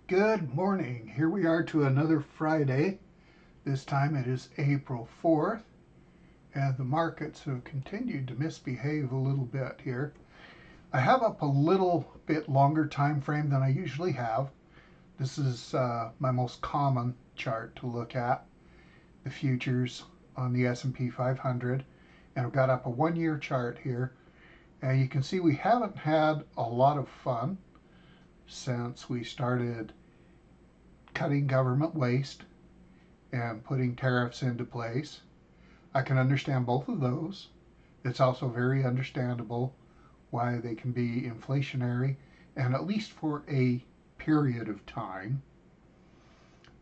Good morning. Here we are to another Friday. This time it is April 4th, and the markets have continued to misbehave a little bit here. I have up a little bit longer time frame than I usually have. This is my most common chart to look at, the futures on the S&P 500, and I've got up a 1-year chart here. And you can see we haven't had a lot of fun since we started cutting government waste and putting tariffs into place. I can understand both of those. It's also very understandable why they can be inflationary, and at least for a period of time,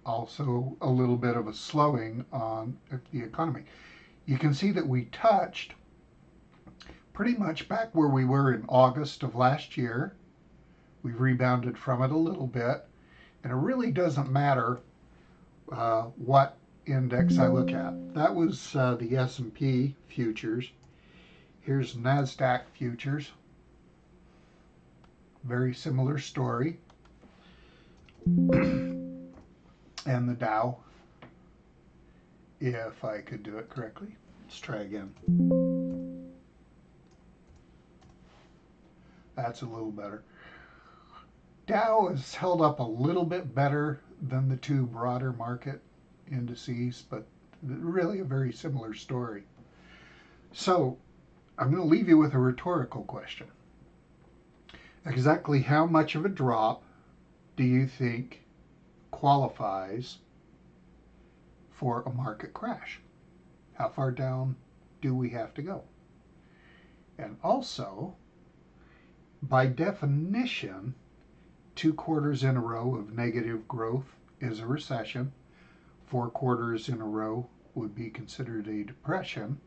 also a little bit of a slowing on the economy. You can see that we touched pretty much back where we were in August of last year. We've rebounded from it a little bit, and it really doesn't matter what index I look at. That was the S&P futures. Here's NASDAQ futures. Very similar story. And the Dow, if I could do it correctly. Let's try again. That's a little better. Dow has held up a little bit better than the two broader market indices, but really a very similar story. So I'm going to leave you with a rhetorical question. Exactly how much of a drop do you think qualifies for a market crash? How far down do we have to go? And also, by definition, 2 quarters in a row of negative growth is a recession. 4 quarters in a row would be considered a depression.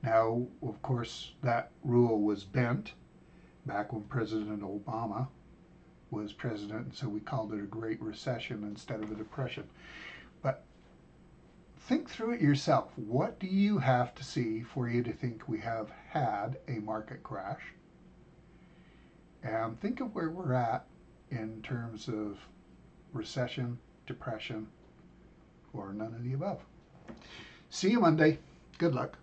Now, of course, that rule was bent back when President Obama was president, and so we called it a Great Recession instead of a depression. But think through it yourself. What do you have to see for you to think we have had a market crash? And think of where we're at in terms of recession, depression, or none of the above. See you Monday. Good luck.